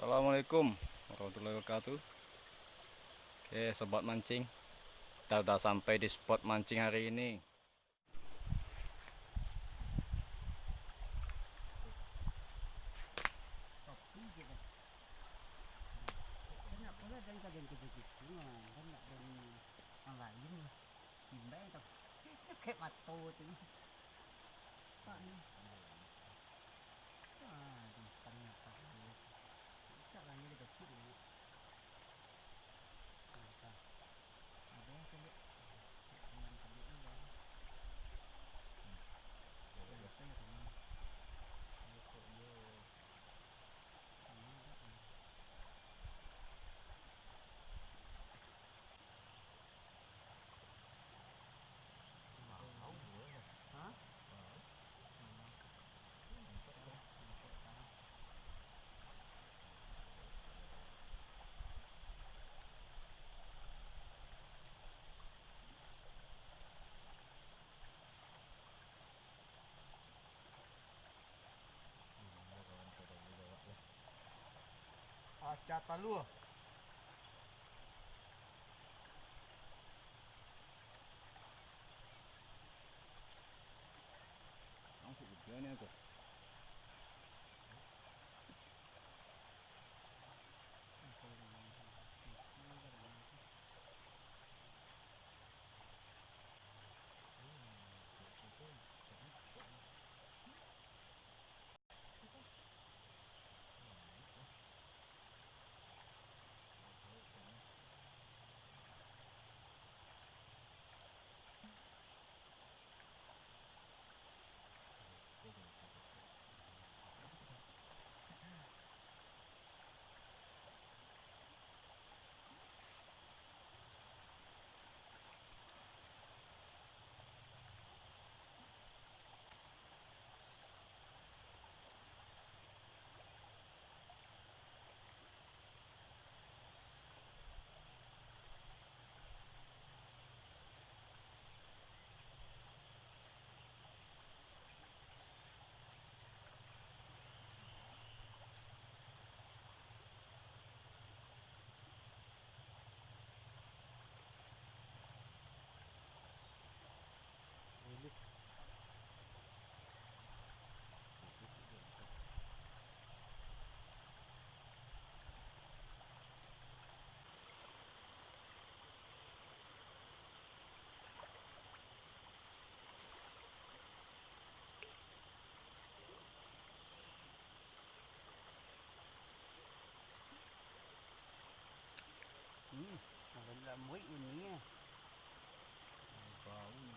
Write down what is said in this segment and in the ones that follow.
Assalamualaikum warahmatullahi wabarakatuh. Oke, sobat mancing, kita udah sampai di spot mancing hari ini. Kayak matut ini. Acata lu. Langsung hujannya tuh. Ada muik ini ya. Bau.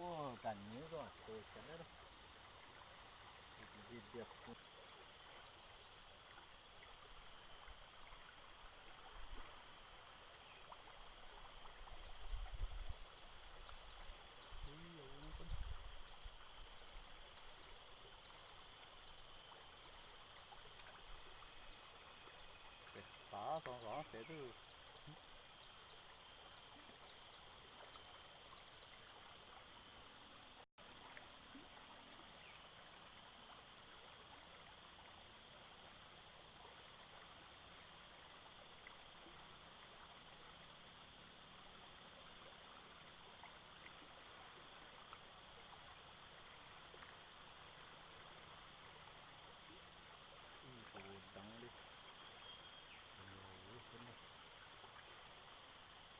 Oh, ikannya tuh, ikannya tuh. Dia phá con rõ sẽ từ trắng đi.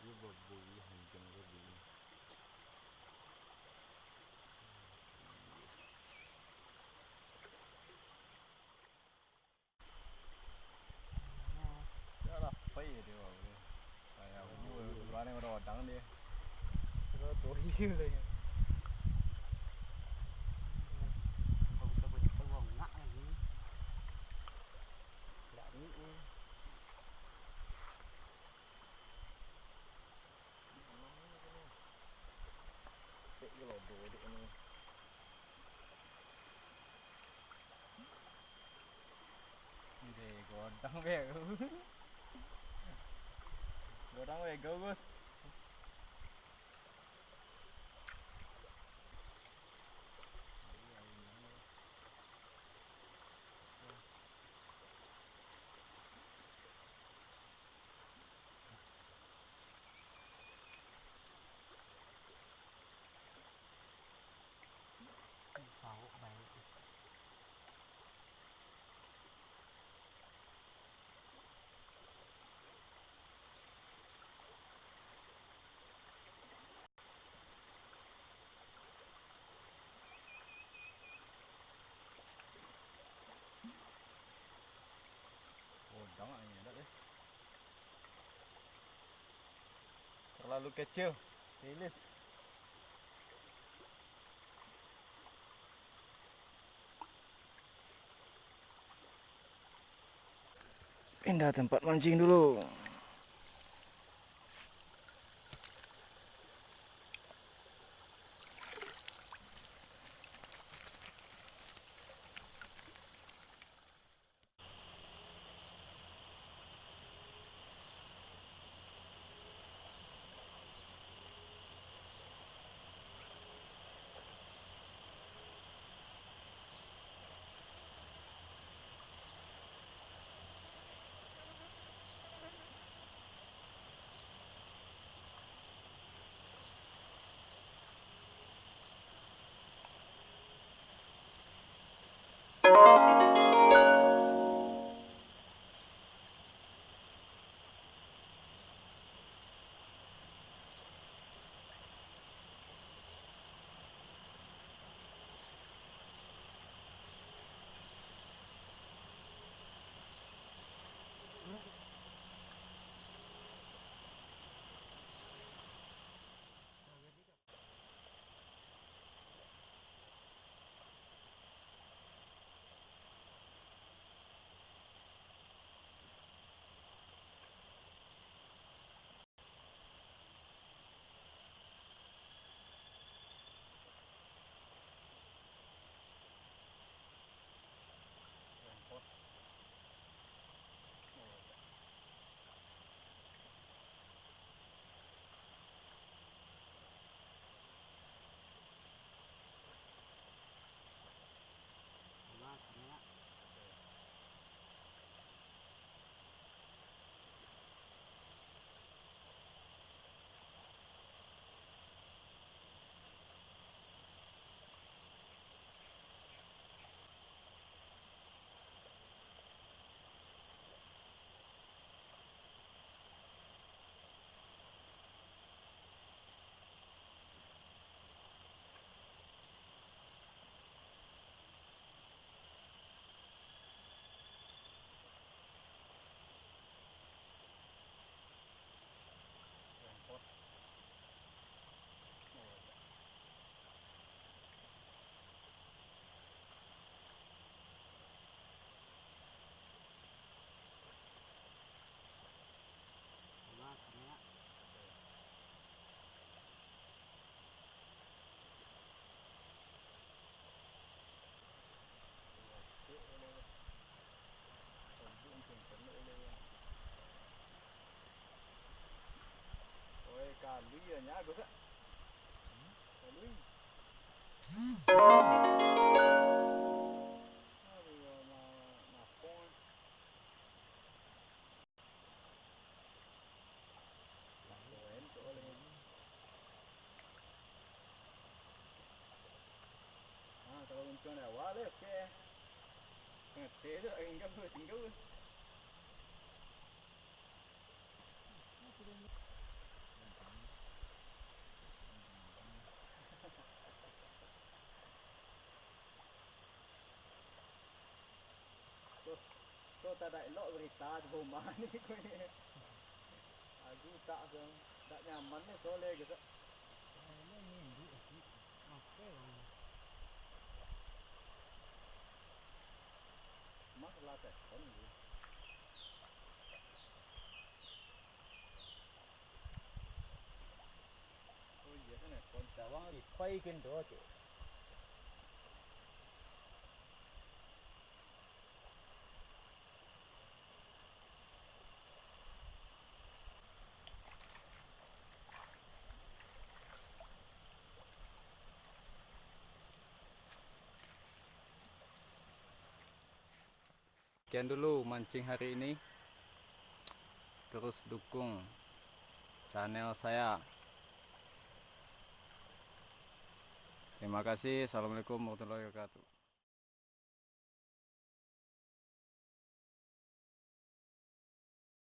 Cái bờ bụi hình chân cái bụi. Đó là phây đi vào đi. Phải à, mua loại này mà đỏ trắng đi. Nó tối lên. Không cho mình tôi vòng ngã này đi. Đã nghĩ cái lò đồ đi anh. Như thế còn trắng về. Go trắng về go. Sáu bảy. Oh, trắng anh nhỉ đấy. Terlalu kecil. Rilis. Pindah tempat mancing dulu. Lui ya nyago kak. Lui. Aduh, napon. Lakuin tuh oleh. Kalau untuk awal ya, oke. Ngerti itu, enggak tinggal. Kau tak ada elok berita di rumah ni kau ni. Aku tak nyaman ni soalnya gitu. Masalah telepon ni. Oh iya kan telepon. Tawang di pai kendo tu. Sekian dulu mancing hari ini. Terus dukung channel saya. Terima kasih. Assalamualaikum warahmatullahi wabarakatuh.